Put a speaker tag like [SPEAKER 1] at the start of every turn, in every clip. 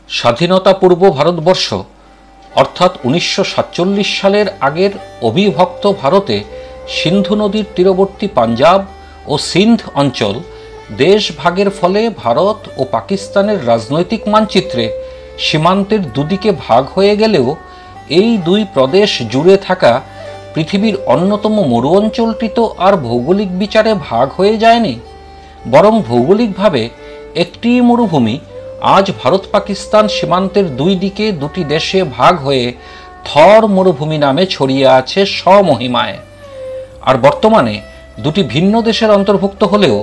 [SPEAKER 1] স্বাধীনতা পূর্ব ভারতবর্ষ অর্থাৎ 1947 সালের আগের অবিভক্ত ভারতে সিন্ধু নদীর তীরবর্তী পাঞ্জাব ও সিন্ধ অঞ্চল দেশ ভাগের ফলে ভারত ও পাকিস্তানের রাজনৈতিক মানচিত্রে সীমান্তের দুদিকে ভাগ হয়ে গেলেও এই দুই প্রদেশ জুড়ে থাকা পৃথিবীর অন্যতম মরু অঞ্চলটি তো আর ভৌগোলিক বিচারে ভাগ হয়ে যায়নি, বরং ভৌগোলিকভাবে একটি মরুভূমি আজ ভারত পাকিস্তান সীমান্তের দুই দিকে দুটি দেশে ভাগ হয়ে থর মরুভূমি নামে ছড়িয়ে আছে স্বমহিমায়। আর বর্তমানে দুটি ভিন্ন দেশের অন্তর্ভুক্ত হলেও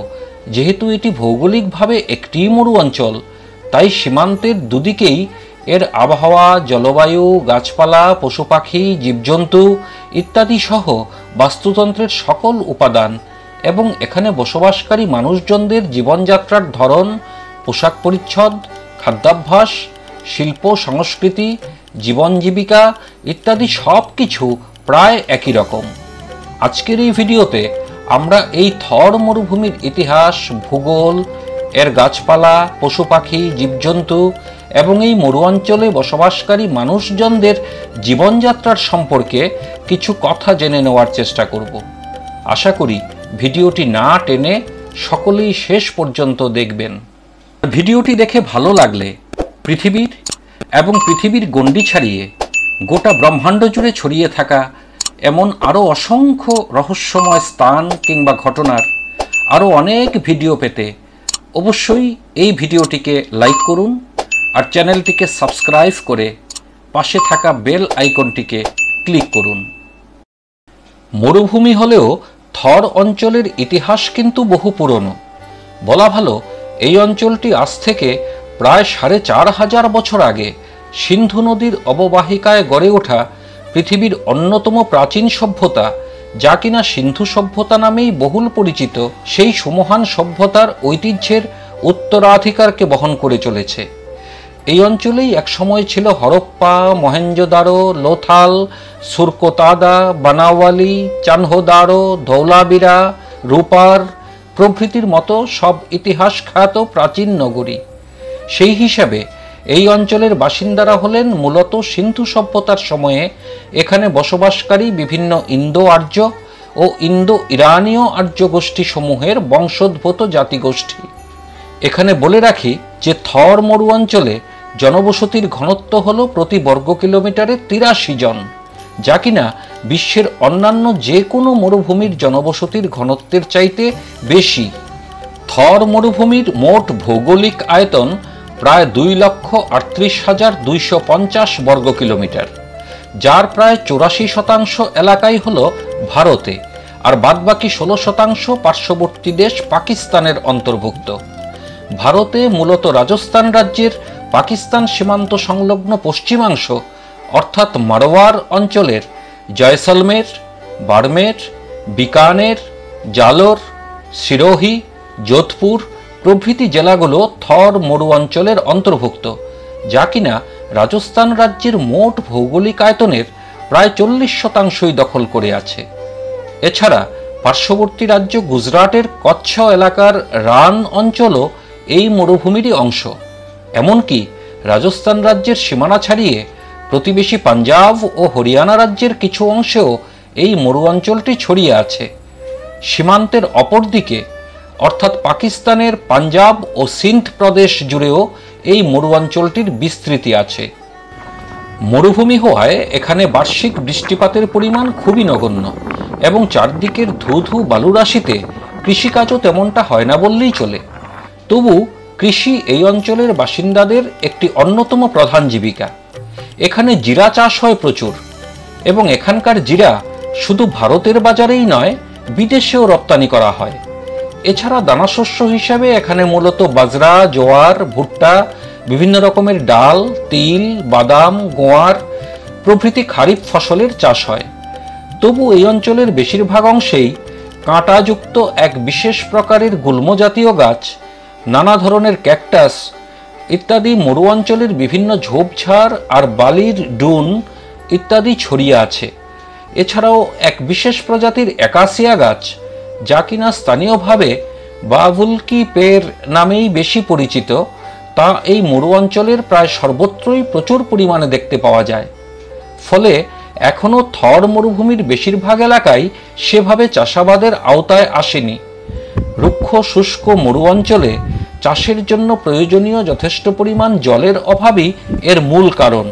[SPEAKER 1] যেহেতু এটি ভৌগোলিকভাবে একটি মরু অঞ্চল, তাই সীমান্তের দুদিকেই এর আবহাওয়া, জলবায়ু, গাছপালা, পশু পাখি, জীবজন্তু ইত্যাদি সহ বাস্তুতন্ত্রের সকল উপাদান এবং এখানে বসবাসকারী মানুষজনদের জীবনযাত্রার ধরন, পোশাক পরিচ্ছদ, খাদ্যাভ্যাস, শিল্প সংস্কৃতি, জীবন জীবিকা ইত্যাদি সব কিছু প্রায় একই রকম। আজকের এই ভিডিওতে আমরা এই থর মরুভূমির ইতিহাস, ভূগোল, এর গাছপালা, পশু পাখি, জীবজন্তু এবং এই মরু অঞ্চলে বসবাসকারী মানুষজনদের জীবনযাত্রার সম্পর্কে কিছু কথা জেনে নেওয়ার চেষ্টা করব। আশা করি ভিডিওটি না টেনে সকলেই শেষ পর্যন্ত দেখবেন। ভিডিওটি দেখে ভালো লাগলে পৃথিবীর এবং পৃথিবীর গণ্ডি ছাড়িয়ে গোটা ব্রহ্মাণ্ড জুড়ে ছড়িয়ে থাকা এমন আরও অসংখ্য রহস্যময় স্থান কিংবা ঘটনার আরও অনেক ভিডিও পেতে অবশ্যই এই ভিডিওটিকে লাইক করুন আর চ্যানেলটিকে সাবস্ক্রাইব করে পাশে থাকা বেল আইকনটিকে ক্লিক করুন। মরুভূমি হলেও থর অঞ্চলের ইতিহাস কিন্তু বহু পুরনো। বলা ভালো এই অঞ্চলটি আজ থেকে প্রায় 4500 বছর আগে সিন্ধু নদীর অববাহিকায় গড়ে ওঠা পৃথিবীর অন্যতম প্রাচীন সভ্যতা, যা কিনা সিন্ধু সভ্যতা নামেই বহুল পরিচিত, সেই সুমহান সভ্যতার ঐতিহ্যের উত্তরাধিকারকে বহন করে চলেছে। এই অঞ্চলেই একসময় ছিল হরপ্পা, মহেঞ্জোদারো, লোথাল, সুরকোতাদা, বানাওয়ালি, চানহোদারো, ধৌলাবিরা, রূপার প্রভৃতির মতো সব ইতিহাস খ্যাত প্রাচীন নগরী। সেই হিসাবে এই অঞ্চলের বাসিন্দারা হলেন মূলত সিন্ধু সভ্যতার সময়ে এখানে বসবাসকারী বিভিন্ন ইন্দো আর্য ও ইন্দো ইরানীয় আর্য গোষ্ঠী সমূহের বংশোদ্ভূত জাতিগোষ্ঠী। এখানে বলে রাখি যে থর মরু অঞ্চলে জনবসতির ঘনত্ব হল প্রতি বর্গ কিলোমিটারে 83 জন, যা কিনা বিশ্বের অন্যান্য যে কোনো মরুভূমির জনবসতির ঘনত্বের চাইতে বেশি। থর মরুভূমির মোট ভৌগোলিক আয়তন প্রায় 2,38,250 বর্গ কিলোমিটার, যার প্রায় 84% এলাকাই হল ভারতে আর বাদবাকি 16% পার্শ্ববর্তী দেশ পাকিস্তানের অন্তর্ভুক্ত। ভারতে মূলত রাজস্থান রাজ্যের পাকিস্তান সীমান্ত সংলগ্ন পশ্চিমাংশ অর্থাৎ মারওয়ার অঞ্চলের জয়সলমের, বাড়মের, বিকানের, জালোর, সিরোহি, যোধপুর প্রভৃতি জেলাগুলো থর মরু অঞ্চলের অন্তর্ভুক্ত, যা কিনা রাজস্থান রাজ্যের মোট ভৌগোলিক আয়তনের প্রায় 40% দখল করে আছে। এছাড়া পার্শ্ববর্তী রাজ্য গুজরাটের কচ্ছ এলাকার রান অঞ্চলও এই মরুভূমিরই অংশ। এমনকি রাজস্থান রাজ্যের সীমানা ছাড়িয়ে প্রতিবেশী পাঞ্জাব ও হরিয়ানা রাজ্যের কিছু অংশেও এই মরু অঞ্চলটি ছড়িয়ে আছে। সীমান্তের অপর দিকে অর্থাৎ পাকিস্তানের পাঞ্জাব ও সিন্ধ প্রদেশ জুড়েও এই মরু অঞ্চলটির বিস্তৃতি আছে। মরুভূমি হওয়ায় এখানে বার্ষিক বৃষ্টিপাতের পরিমাণ খুবই নগণ্য এবং চারদিকের ধুধু বালুরাশিতে কৃষিকাজও তেমনটা হয় না বললেই চলে। তবু কৃষি এই অঞ্চলের বাসিন্দাদের একটি অন্যতম প্রধান জীবিকা। এখানে জিরা চাষ হয় প্রচুর এবং এখানকার জিরা শুধু ভারতের বাজারেই নয়, বিদেশেও রপ্তানি করা হয়। এছাড়া দানাশস্য হিসাবে এখানে মূলত বাজরা, জোয়ার, ভুট্টা, বিভিন্ন রকমের ডাল, তিল, বাদাম, গোয়ার প্রভৃতি খারিফ ফসলের চাষ হয়। তবু এই অঞ্চলের বেশিরভাগ অংশেই কাঁটাযুক্ত এক বিশেষ প্রকারের গুল্ম জাতীয় গাছ, নানা ধরনের ক্যাকটাস ইত্যাদি মরু অঞ্চলের বিভিন্ন ঝোপঝাড় আর বালির ডুন ইত্যাদি ছড়িয়ে আছে। এছাড়াও এক বিশেষ প্রজাতির একাসিয়া গাছ, যা কিনা স্থানীয়ভাবে বাভুলকি পের নামেই বেশি পরিচিত, তা এই মরু অঞ্চলের প্রায় সর্বত্রই প্রচুর পরিমাণে দেখতে পাওয়া যায়। ফলে এখনো থর মরুভূমির বেশিরভাগ এলাকাই সেভাবে চাষাবাদের আওতায় আসেনি। রুক্ষ শুষ্ক মরু অঞ্চলে চাষের জন্য প্রয়োজনীয় যথেষ্ট পরিমাণ জলের অভাবই এর মূল কারণ।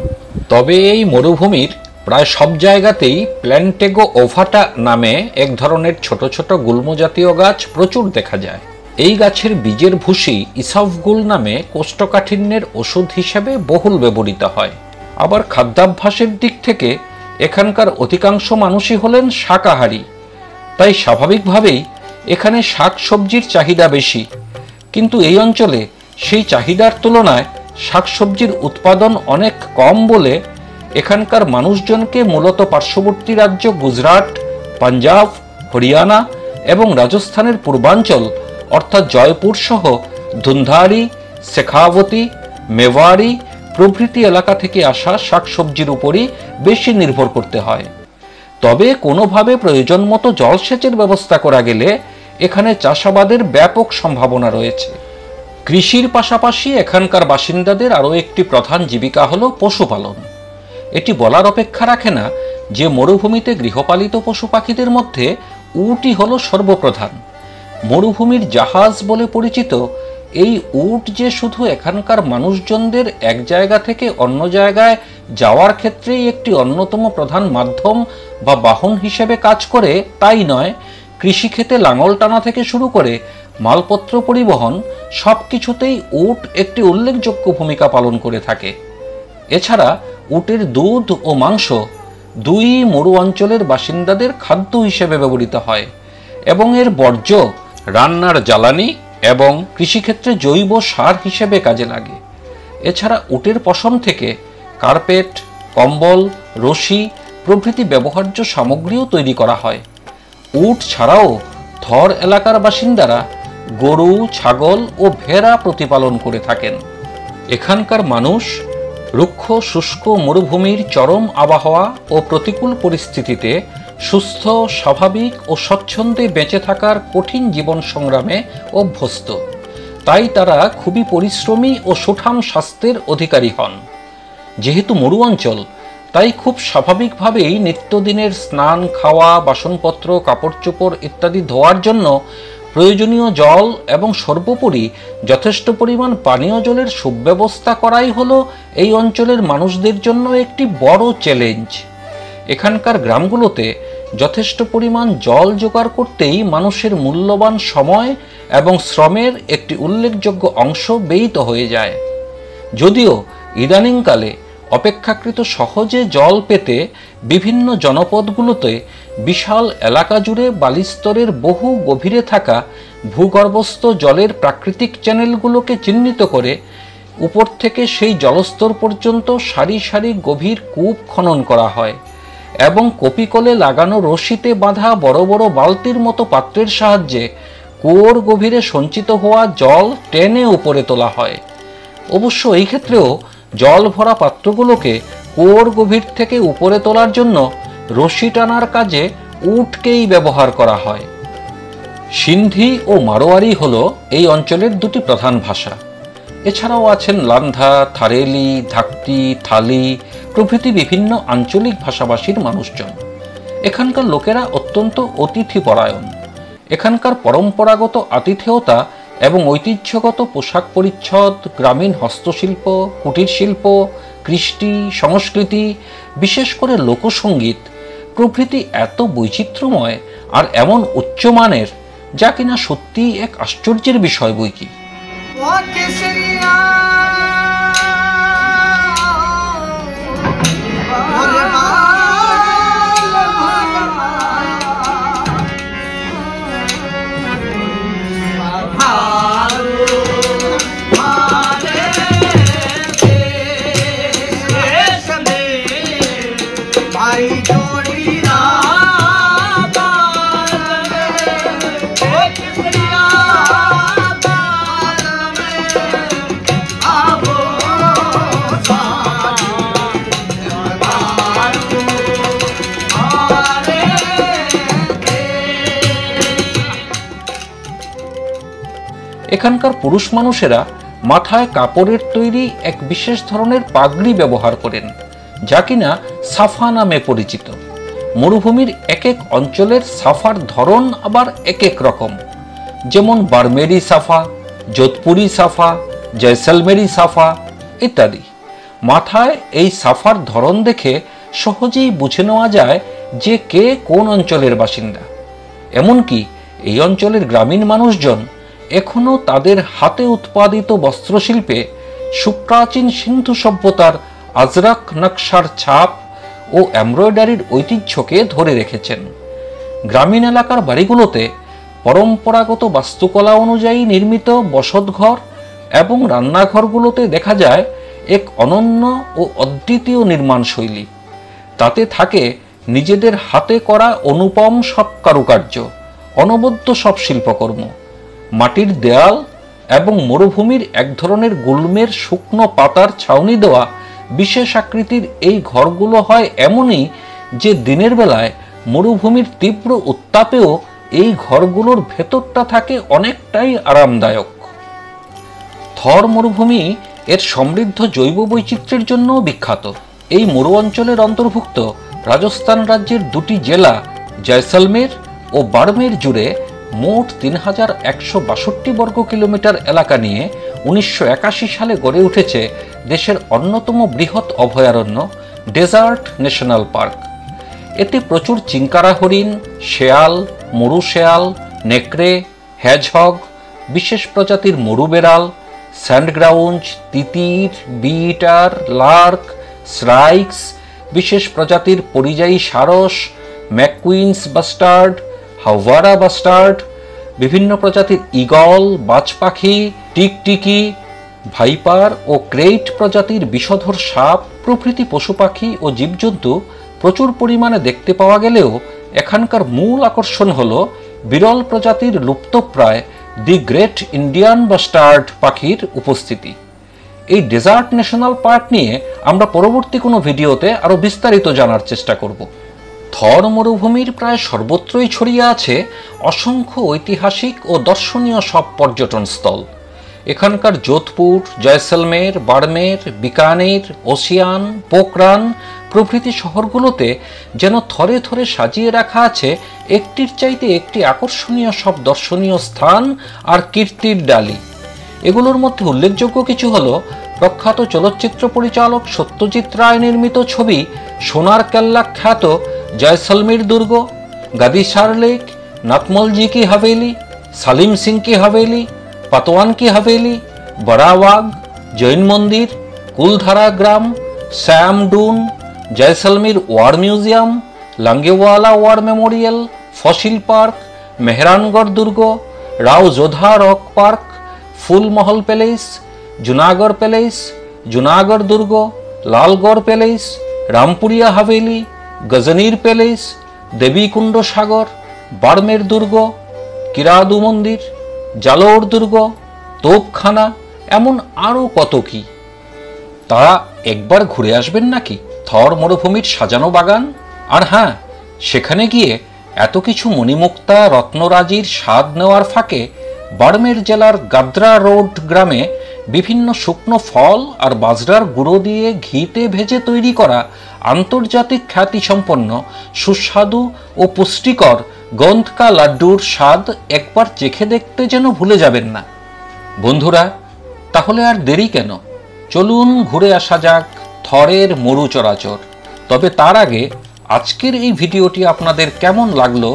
[SPEAKER 1] তবে এই মরুভূমির প্রায় সব জায়গাতেই প্ল্যান্টেগো ওভাটা নামে এক ধরনের ছোট ছোট গুল্ম জাতীয় গাছ প্রচুর দেখা যায়। এই গাছের বীজের ভুসি ইসফগুল নামে কোষ্ঠকাঠিন্যের ওষুধ হিসেবে বহুল ব্যবহৃত হয়। আবার খাদ্যাভ্যাসের দিক থেকে এখানকার অধিকাংশ মানুষই হলেন শাকাহারী, তাই স্বাভাবিকভাবেই এখানে শাক সবজির চাহিদা বেশি। কিন্তু এই অঞ্চলে সেই চাহিদার তুলনায় শাকসবজির উৎপাদন অনেক কম বলে এখানকার মানুষজনকে মূলত পার্শ্ববর্তী রাজ্য গুজরাট, পাঞ্জাব, হরিয়ানা এবং রাজস্থানের পূর্বাঞ্চল অর্থাৎ জয়পুর সহ ধুন্ধারি, শেখাওয়াতি, মেওয়ারি প্রভৃতি এলাকা থেকে আসা শাকসবজির উপরই বেশি নির্ভর করতে হয়। তবে কোনোভাবে প্রয়োজন মতো জলসেচের ব্যবস্থা করা গেলে এখানে চাষাবাদের ব্যাপক সম্ভাবনা রয়েছে। কৃষির পাশাপাশি এখানকার বাসিন্দাদের আরও একটি প্রধান জীবিকা হলো পশুপালন। এটি বলার অপেক্ষা রাখে না যে মরুভূমিতে গৃহপালিত পশু পাখিদের মধ্যে উটই হলো সর্বপ্রধান। মরুভূমির জাহাজ বলে পরিচিত এই উট যে শুধু এখানকার মানুষজনদের এক জায়গা থেকে অন্য জায়গায় যাওয়ার ক্ষেত্রেই একটি অন্যতম প্রধান মাধ্যম বা বাহন হিসেবে কাজ করে তাই নয়, কৃষিক্ষেতে লাঙল টানা থেকে শুরু করে মালপত্র পরিবহন সব কিছুতেই উট একটি উল্লেখযোগ্য ভূমিকা পালন করে থাকে। এছাড়া উটের দুধ ও মাংস দুই মরু অঞ্চলের বাসিন্দাদের খাদ্য হিসেবে ব্যবহৃত হয় এবং এর বর্জ্য রান্নার জ্বালানি এবং কৃষিক্ষেত্রে জৈব সার হিসেবে কাজে লাগে। এছাড়া উটের পশম থেকে কার্পেট, কম্বল, রশি প্রভৃতি ব্যবহার্য সামগ্রীও তৈরি করা হয়। উট ছাড়াও থর এলাকার বাসিন্দারা গরু, ছাগল ও ভেড়া প্রতিপালন করে থাকেন। এখানকার মানুষ রুক্ষ শুষ্ক মরুভূমির চরম আবহাওয়া ও প্রতিকূল পরিস্থিতিতে সুস্থ, স্বাভাবিক ও স্বচ্ছন্দে বেঁচে থাকার কঠিন জীবন সংগ্রামে অভ্যস্ত। তাই তারা খুবই পরিশ্রমী ও সুঠাম স্বাস্থ্যের অধিকারী হন। যেহেতু মরু অঞ্চল, তাই খুব স্বাভাবিকভাবেই নিত্যদিনের স্নান, খাওয়া, বাসনপত্র, কাপড় চোপড় ইত্যাদি ধোয়ার জন্য প্রয়োজনীয় জল এবং সর্বোপরি যথেষ্ট পরিমাণ পানীয় জলের সুব্যবস্থা করাই হলো এই অঞ্চলের মানুষদের জন্য একটি বড় চ্যালেঞ্জ। এখানকার গ্রামগুলোতে যথেষ্ট পরিমাণ জল জোগাড় করতেই মানুষের মূল্যবান সময় এবং শ্রমের একটি উল্লেখযোগ্য অংশ ব্যয়িত হয়ে যায়। যদিও ইদানিংকালে অপেক্ষাকৃত সহজে জল পেতে বিভিন্ন জনপদগুলোতে বিশাল এলাকা জুড়ে বালিস্তরের বহু গভীরে থাকা ভূগর্ভস্থ জলের প্রাকৃতিক চ্যানেলগুলোকে চিহ্নিত করে উপর থেকে সেই জলস্তর পর্যন্ত সারি সারি গভীর কূপ খনন করা হয় এবং কপিকলে লাগানো রশিতে বাঁধা বড় বড় বালতির মতো পাত্রের সাহায্যে কুয়োর গভীরে সঞ্চিত হওয়া জল টেনে উপরে তোলা হয়। অবশ্য এই ক্ষেত্রেও জল ভরা পাত্রগুলোকে কুয়োর গভীর থেকে উপরে তোলার জন্য রশি টানার কাজে উটকেই ব্যবহার করা হয়। সিন্ধি ও মারোয়ারি হলো এই অঞ্চলের দুটি প্রধান ভাষা। এছাড়াও আছেন লান্ধা, থারেলি, ধাকতি, থালি প্রভৃতি বিভিন্ন আঞ্চলিক ভাষাভাষীর মানুষজন। এখানকার লোকেরা অত্যন্ত অতিথিপরায়ণ। এখানকার পরম্পরাগত আতিথেয়তা এবং ঐতিহ্যগত পোশাক পরিচ্ছদ, গ্রামীণ হস্তশিল্প, কুটির শিল্প, কৃষ্টি, সংস্কৃতি, বিশেষ করে লোকসঙ্গীত প্রভৃতি এত বৈচিত্র্যময় আর এমন উচ্চমানের যা কিনা সত্যিই এক আশ্চর্যের বিষয় বই কি। এখানকার পুরুষ মানুষেরা মাথায় কাপড়ের তৈরি এক বিশেষ ধরনের পাগড়ি ব্যবহার করেন, যা কিনা সাফা নামে পরিচিত। মরুভূমির এক এক অঞ্চলের সাফার ধরন আবার এক এক রকম, যেমন বারমেরি সাফা, যোধপুরি সাফা, জয়সলমেরি সাফা ইত্যাদি। মাথায় এই সাফার ধরন দেখে সহজেই বুঝে নেওয়া যায় যে কে কোন অঞ্চলের বাসিন্দা। এমনকি এই অঞ্চলের গ্রামীণ মানুষজন এখনো তাদের হাতে উৎপাদিত বস্ত্রশিল্পে সুপ্রাচীন সিন্ধু সভ্যতার আজরাক নকশার ছাপ ও এমব্রয়ডারির ঐতিহ্যকে ধরে রেখেছেন। গ্রামীণ এলাকার বাড়িগুলোতে পরম্পরাগত বাস্তুকলা অনুযায়ী নির্মিত বসতঘর এবং রান্নাঘরগুলোতে দেখা যায় এক অনন্য ও অদ্বিতীয় নির্মাণ শৈলী। তাতে থাকে নিজেদের হাতে করা অনুপম সব কারুকার্য, অনবদ্য সব শিল্পকর্ম। মাটির দেয়াল এবং মরুভূমির এক ধরনের গুল্মের শুকনো পাতার ছাউনি দেওয়া বিশেষ আকৃতির এই ঘরগুলো হয় এমনই যে দিনের বেলায় মরুভূমির তীব্র উত্তাপেও এই ঘরগুলোর ভেতরটা থাকে অনেকটাই আরামদায়ক। থর মরুভূমি এর সমৃদ্ধ জৈব বৈচিত্র্যের জন্যও বিখ্যাত। এই মরু অঞ্চলের অন্তর্ভুক্ত রাজস্থান রাজ্যের দুটি জেলা জয়সলমের ও বাড়মের জুড়ে মোট ৩,১৬২ বর্গ কিলোমিটার এলাকা নিয়ে ১৯৮১ সালে গড়ে উঠেছে দেশের অন্যতম বৃহৎ অভয়ারণ্য ডেজার্ট ন্যাশনাল পার্ক। এতে প্রচুর চিঙ্কারা হরিণ, শেয়াল, মরু শেয়াল, নেকড়ে, হ্যাজহগ, বিশেষ প্রজাতির মরু বেড়াল, স্যান্ডগ্রাউঞ্জ, তিতির, বিটার, লার্ক, স্রাইক্স, বিশেষ প্রজাতির পরিযায়ী সারস, ম্যাককুইন্স বাস্টার্ড, হাওয়ারা বাস্টার্ড, বিভিন্ন প্রজাতির ঈগল, বাজ পাখি, টিকটিকি, ভাইপার ও ক্রেইট প্রজাতির বিষধর সাপ প্রভৃতি পশু পাখি ও জীবজন্তু প্রচুর পরিমাণে দেখতে পাওয়া গেলেও এখানকার মূল আকর্ষণ হল বিরল প্রজাতির লুপ্তপ্রায় দি গ্রেট ইন্ডিয়ান বাস্টার্ড পাখির উপস্থিতি। এই ডেজার্ট ন্যাশনাল পার্ক নিয়ে আমরা পরবর্তী কোনো ভিডিওতে আরও বিস্তারিত জানার চেষ্টা করব। থর মরুভূমির প্রায় সর্বত্রই ছড়িয়ে আছে অসংখ্য ঐতিহাসিক ও দর্শনীয় সব পর্যটন স্থল। এখানকার যোধপুর, জয়সলমের, বাড়মের, বিকানের, ওসিয়ান, পোখরান প্রভৃতি শহরগুলোতে যেন থরে থরে সাজিয়ে রাখা আছে একটির চাইতে একটি আকর্ষণীয় সব দর্শনীয় স্থান আর কীর্তির ডালি। এগুলোর মধ্যে উল্লেখযোগ্য কিছু হল প্রখ্যাত চলচ্চিত্র পরিচালক সত্যজিৎ রায় নির্মিত ছবি সোনার কেল্লা খ্যাত জয়সলমের দুর্গ, গাদিসার লেক, নাতমলজি কি হাভেলি, সালিম সিং কি হাভেলি, পাতওয়ান কি হাভেলি, বড়াওয়াগ, জৈন মন্দির, কুলধারা গ্রাম, Sam dune, Jaisalmer war museum, Longewala war memorial, fossil park, Mehrangarh দুর্গ, Rao Jodha rock park, Phool Mahal palace, Junagarh palace, Junagarh দুর্গ, লালগড় প্যালেস, রামপুরিয়া হাভেলি, গজনীর প্যালেস, দেবীকুণ্ড সাগর, বাড়মের দুর্গ, কিরাদু মন্দির, জালোর দুর্গ, তোপখানা, এমন আরও কত কি। তারা একবার ঘুরে আসবেন নাকি থর মরুভূমির সাজানো বাগান? আর হ্যাঁ, সেখানে গিয়ে এত কিছু মণিমুক্তা রত্নরাজির স্বাদ নেওয়ার ফাঁকে বাড়মের জেলার গাদ্রা রোড গ্রামে বিভিন্ন শুকনো ফল আর বাজরার গুঁড়ো দিয়ে ঘিতে ভেজে তৈরি করা আন্তর্জাতিক খ্যাতিসম্পন্ন সুস্বাদু ও পুষ্টিকর গন্ধকা লাড্ডুর স্বাদ একবার চেখে দেখতে যেন ভুলে যাবেন না। বন্ধুরা, তাহলে আর দেরি কেন, চলুন ঘুরে আসা যাক থরের মরু চরাচর। তবে তার আগে আজকের এই ভিডিওটি আপনাদের কেমন লাগলো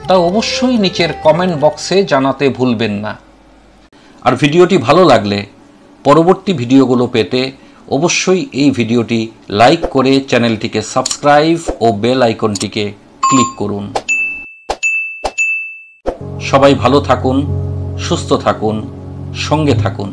[SPEAKER 1] তা অবশ্যই নিচের কমেন্ট বক্সে জানাতে ভুলবেন না। আর ভিডিওটি ভালো লাগলে পরবর্তী ভিডিওগুলো পেতে অবশ্যই এই ভিডিওটি লাইক করে চ্যানেলটিকে সাবস্ক্রাইব ও বেল আইকনটিকে ক্লিক করুন। সবাই ভালো থাকুন, সুস্থ থাকুন, সঙ্গে থাকুন।